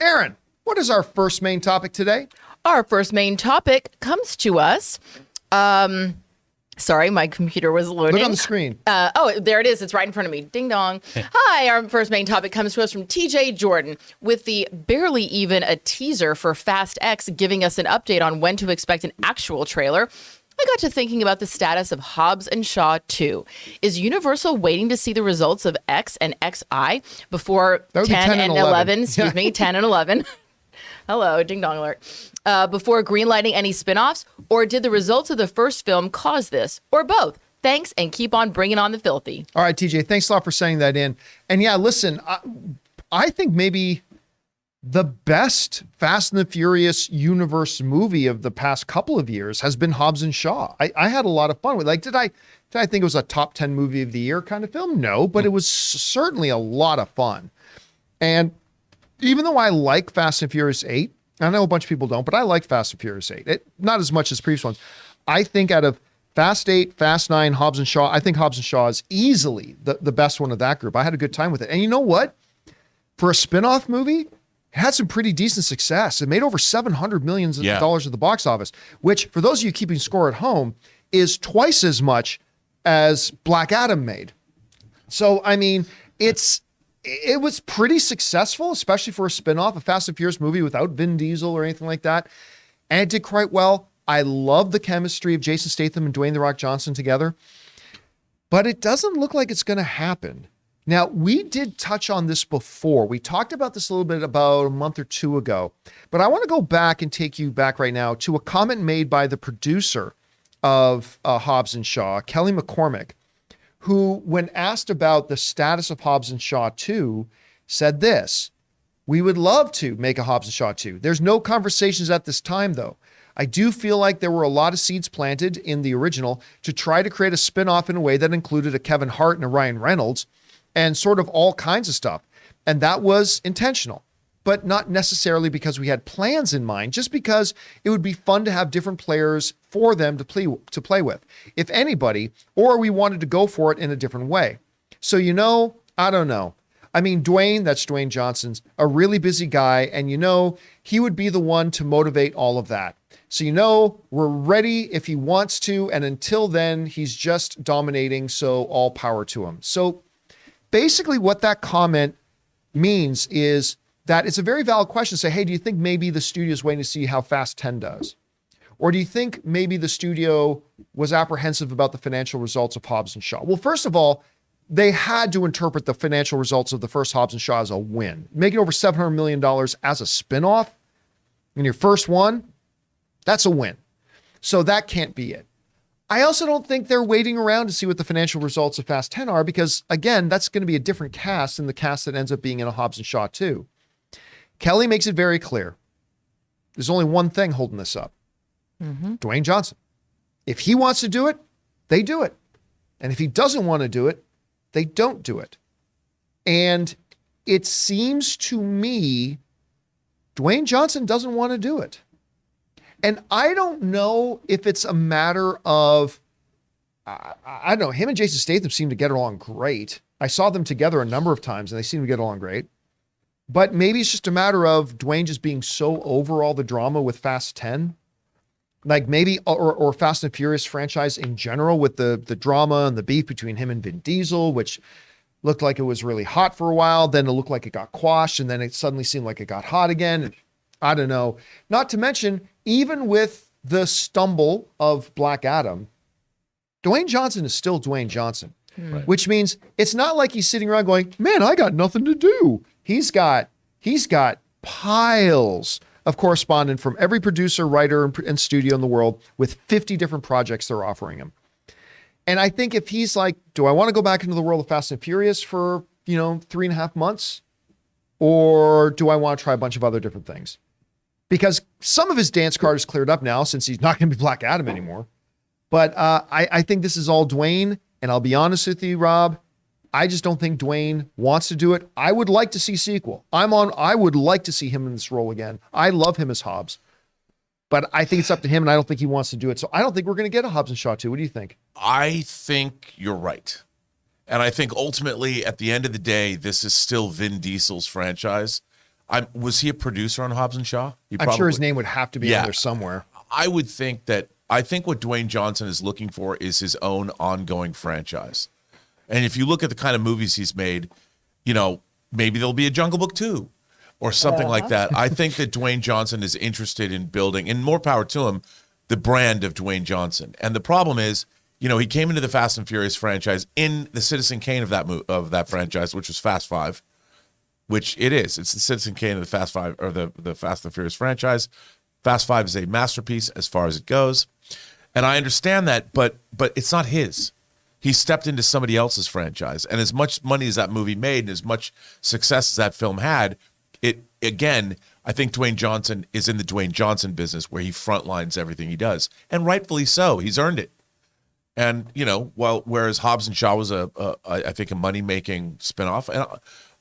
Karen, what is our first main topic today? Our first main topic comes to us. Sorry, my computer was loading. Look on the screen. There it is. It's right in front of me. Ding dong. Hi, our first main topic comes to us from TJ Jordan with the barely even a teaser for Fast X, giving us an update on when to expect an actual trailer. I got to thinking about the status of Hobbs Shaw 2. Is Universal waiting to see the results of X and XI before 10 and 11? Excuse me, 10 and 11. Hello, ding dong alert. Before greenlighting any spinoffs, or did the results of the first film cause this, or both? Thanks, and keep on bringing on the filthy. All right, TJ, thanks a lot for sending that in. And yeah, listen, I think maybe the best Fast and the Furious universe movie of the past couple of years has been Hobbs and Shaw. I had a lot of fun with it. Like, did I think it was a top 10 movie of the year kind of film? No, but it was certainly a lot of fun. And even though I like Fast and Furious 8, I know a bunch of people don't, but I like Fast and Furious 8. Not as much as previous ones. I think out of Fast 8, Fast 9, Hobbs and Shaw, I think Hobbs and Shaw is easily the best one of that group. I had a good time with it. And you know what? For a spin-off movie, it had some pretty decent success. It made over $700 million at the box office, which for those of you keeping score at home is twice as much as Black Adam made. So, I mean, it was pretty successful, especially for a spinoff, a Fast and Furious movie without Vin Diesel or anything like that. And it did quite well. I love the chemistry of Jason Statham and Dwayne "The Rock" Johnson together, but it doesn't look like it's going to happen. Now, we did touch on this before. We talked about this a little bit about a month or two ago, but I want to go back and take you back right now to a comment made by the producer of Hobbs and Shaw, Kelly McCormick, who, when asked about the status of Hobbs and Shaw 2, said this: "We would love to make a Hobbs and Shaw 2. There's no conversations at this time, though. I do feel like there were a lot of seeds planted in the original to try to create a spinoff in a way that included a Kevin Hart and a Ryan Reynolds and sort of all kinds of stuff. And that was intentional, but not necessarily because we had plans in mind, just because it would be fun to have different players for them to play with, if anybody, or we wanted to go for it in a different way. So, I don't know. I mean, Dwayne, that's Dwayne Johnson's, a really busy guy, and he would be the one to motivate all of that. So, we're ready if he wants to, and until then, he's just dominating, so all power to him." So basically what that comment means is that it's a very valid question to say, hey, do you think maybe the studio is waiting to see how Fast 10 does? Or do you think maybe the studio was apprehensive about the financial results of Hobbs and Shaw? Well, first of all, they had to interpret the financial results of the first Hobbs and Shaw as a win. Making over $700 million as a spinoff in your first one, that's a win. So that can't be it. I also don't think they're waiting around to see what the financial results of Fast 10 are, because again, that's going to be a different cast than the cast that ends up being in a Hobbs and Shaw 2. Kelly makes it very clear. There's only one thing holding this up. Dwayne Johnson. If he wants to do it, they do it. And if he doesn't want to do it, they don't do it. And it seems to me Dwayne Johnson doesn't want to do it. And I don't know if it's a matter of, I don't know, him and Jason Statham seem to get along great. I saw them together a number of times and they seem to get along great. But maybe it's just a matter of Dwayne just being so over all the drama with Fast 10. Like maybe, or Fast and Furious franchise in general, with the drama and the beef between him and Vin Diesel, which looked like it was really hot for a while. Then it looked like it got quashed, and then it suddenly seemed like it got hot again. And I don't know. Not to mention, even with the stumble of Black Adam, Dwayne Johnson is still Dwayne Johnson, which means it's not like he's sitting around going, man, I got nothing to do. He's got piles of correspondence from every producer, writer, and studio in the world with 50 different projects they're offering him. And I think if he's like, do I want to go back into the world of Fast and Furious for, 3.5 months? Or do I want to try a bunch of other different things? Because some of his dance card is cleared up now since he's not going to be Black Adam anymore. But I think this is all Dwayne. And I'll be honest with you, Rob, I just don't think Dwayne wants to do it. I would like to see sequel. I would like to see him in this role again. I love him as Hobbs. But I think it's up to him, and I don't think he wants to do it. So I don't think we're going to get a Hobbs and Shaw 2. What do you think? I think you're right. And I think ultimately, at the end of the day, this is still Vin Diesel's franchise. Was he a producer on Hobbs and Shaw? I'm sure his name would have to be on there somewhere. I think what Dwayne Johnson is looking for is his own ongoing franchise. And if you look at the kind of movies he's made, maybe there'll be a Jungle Book 2 or something like that. I think that Dwayne Johnson is interested in building, and more power to him, the brand of Dwayne Johnson. And the problem is, he came into the Fast and Furious franchise in the Citizen Kane of that franchise, which was Fast 5, which it is. It's the Citizen Kane of the Fast 5 or the Fast and Furious franchise. Fast 5 is a masterpiece as far as it goes. And I understand that, but it's not his. He stepped into somebody else's franchise. And as much money as that movie made and as much success as that film had, I think Dwayne Johnson is in the Dwayne Johnson business where he frontlines everything he does. And rightfully so. He's earned it. And, whereas Hobbs and Shaw was I think a money-making spinoff, and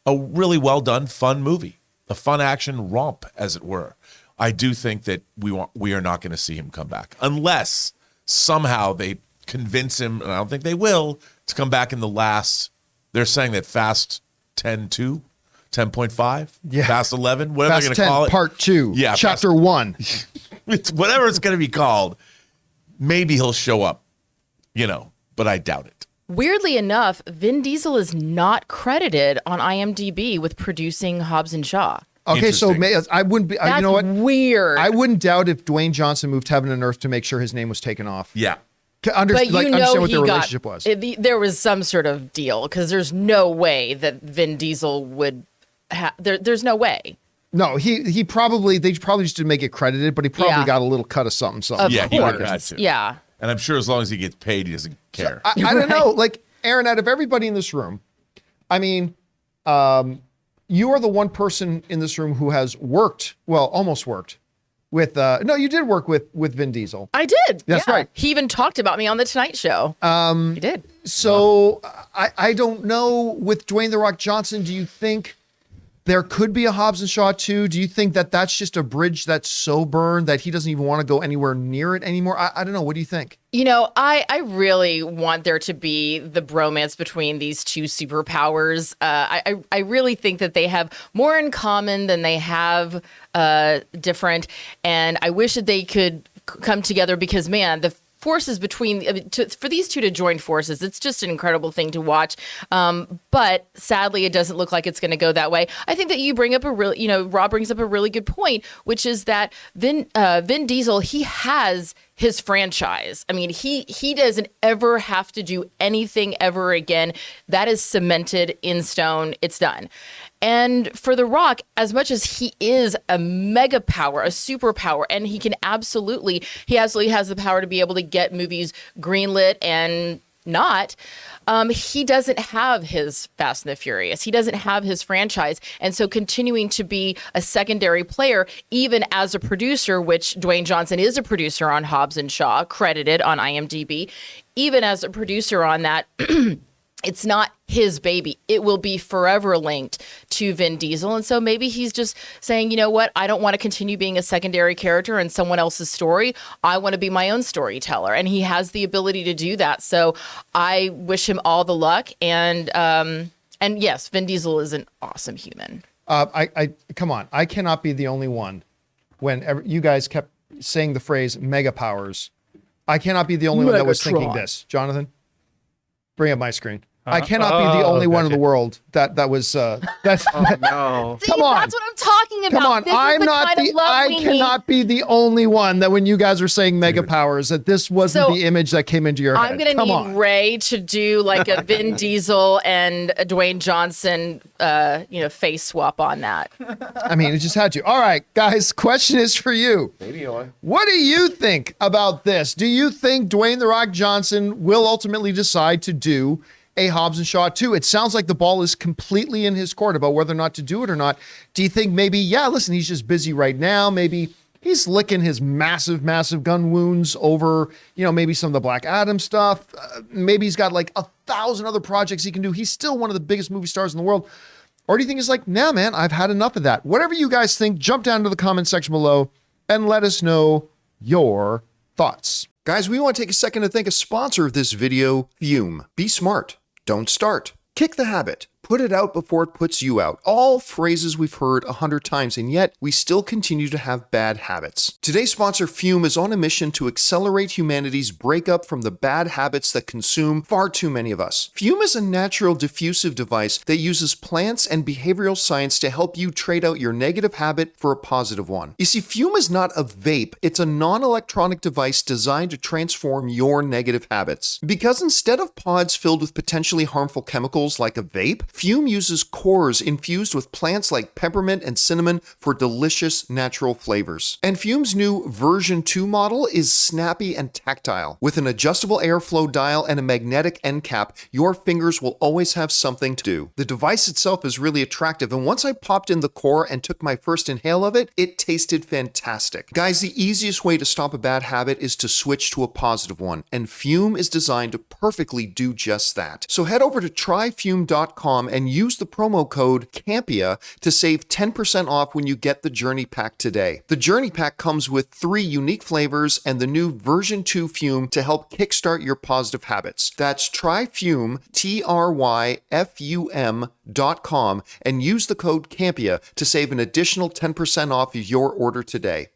a really well-done, fun movie, a fun action romp, as it were. I do think that we are not going to see him come back unless somehow they convince him, and I don't think they will, to come back in the last. They're saying that Fast 10-2, 10.5, Fast 11, whatever Fast they're going to call it, Part 2, Chapter 1, it's whatever it's going to be called. Maybe he'll show up, but I doubt it. Weirdly enough, Vin Diesel is not credited on IMDb with producing Hobbs and Shaw. Okay, so I wouldn't be. That's you know what? Weird. I wouldn't doubt if Dwayne Johnson moved heaven and earth to make sure his name was taken off. Yeah. Understand what their relationship was. There was some sort of deal because there's no way that Vin Diesel would. There's no way. No, they probably just didn't make it credited, but he probably got a little cut of something. Of he would have had to. Yeah. And I'm sure as long as he gets paid, he doesn't care. So, I don't know. Like, Aaron, out of everybody in this room, I mean, you are the one person in this room who has almost worked with, no, you did work with Vin Diesel. I did. That's right. He even talked about me on The Tonight Show. He did. So I don't know, with Dwayne "The Rock" Johnson, do you think there could be a Hobbs and Shaw 2? Do you think that that's just a bridge that's so burned that he doesn't even want to go anywhere near it anymore? I don't know. What do you think? I really want there to be the bromance between these two superpowers. I really think that they have more in common than they have different. And I wish that they could come together because, man, the forces between for these two to join forces, it's just an incredible thing to watch. But sadly, it doesn't look like it's going to go that way. I think that you bring up Rob brings up a really good point, which is that Vin Diesel, he has his franchise. I mean, he doesn't ever have to do anything ever again. That is cemented in stone. It's done. And for The Rock, as much as he is a mega power, a superpower, and he absolutely has the power to be able to get movies greenlit and not, he doesn't have his Fast and the Furious. He doesn't have his franchise. And so continuing to be a secondary player, even as a producer, which Dwayne Johnson is a producer on Hobbs and Shaw, credited on IMDb, even as a producer on that, it's not his baby. It will be forever linked to Vin Diesel. And so maybe he's just saying, you know what? I don't want to continue being a secondary character in someone else's story. I want to be my own storyteller. And he has the ability to do that. So I wish him all the luck. And yes, Vin Diesel is an awesome human. Come on. I cannot be the only one. Whenever you guys kept saying the phrase mega powers, I cannot be the only one that was thinking this. Jonathan? Bring up my screen. I cannot be the only one in the world that was that's No. See, come on. that's what I'm talking about. Come on. This is I'm the not kind of love I we cannot be the only one that when you guys are saying mega powers that this wasn't So, the image that came into your head. I'm going to need Ray to do like a Vin Diesel and a Dwayne Johnson face swap on that. I mean, it just had to. All right, guys, question is for you. Maybe on. What do you think about this? Do you think Dwayne "The Rock" Johnson will ultimately decide to do a Hobbs and Shaw 2? It sounds like the ball is completely in his court about whether or not to do it or not. Do you think maybe, listen, he's just busy right now. Maybe he's licking his massive, massive gun wounds over, maybe some of the Black Adam stuff. Maybe he's got like 1,000 other projects he can do. He's still one of the biggest movie stars in the world. Or do you think it's like, nah, man, I've had enough of that? Whatever you guys think, jump down to the comment section below and let us know your thoughts. Guys, we want to take a second to thank a sponsor of this video, Fume. Be smart. Don't start. Kick the habit. Put it out before it puts you out. All phrases we've heard 100 times, and yet we still continue to have bad habits. Today's sponsor, Fume, is on a mission to accelerate humanity's breakup from the bad habits that consume far too many of us. Fume is a natural diffusive device that uses plants and behavioral science to help you trade out your negative habit for a positive one. You see, Fume is not a vape, it's a non-electronic device designed to transform your negative habits. Because instead of pods filled with potentially harmful chemicals like a vape, Fume uses cores infused with plants like peppermint and cinnamon for delicious natural flavors. And Fume's new version 2 model is snappy and tactile. With an adjustable airflow dial and a magnetic end cap, your fingers will always have something to do. The device itself is really attractive, and once I popped in the core and took my first inhale of it, it tasted fantastic. Guys, the easiest way to stop a bad habit is to switch to a positive one, and Fume is designed to perfectly do just that. So head over to tryfume.com and use the promo code CAMPEA to save 10% off when you get the Journey Pack today. The Journey Pack comes with 3 unique flavors and the new version 2 Fume to help kickstart your positive habits. That's tryfume, tryfum.com, and use the code CAMPEA to save an additional 10% off your order today.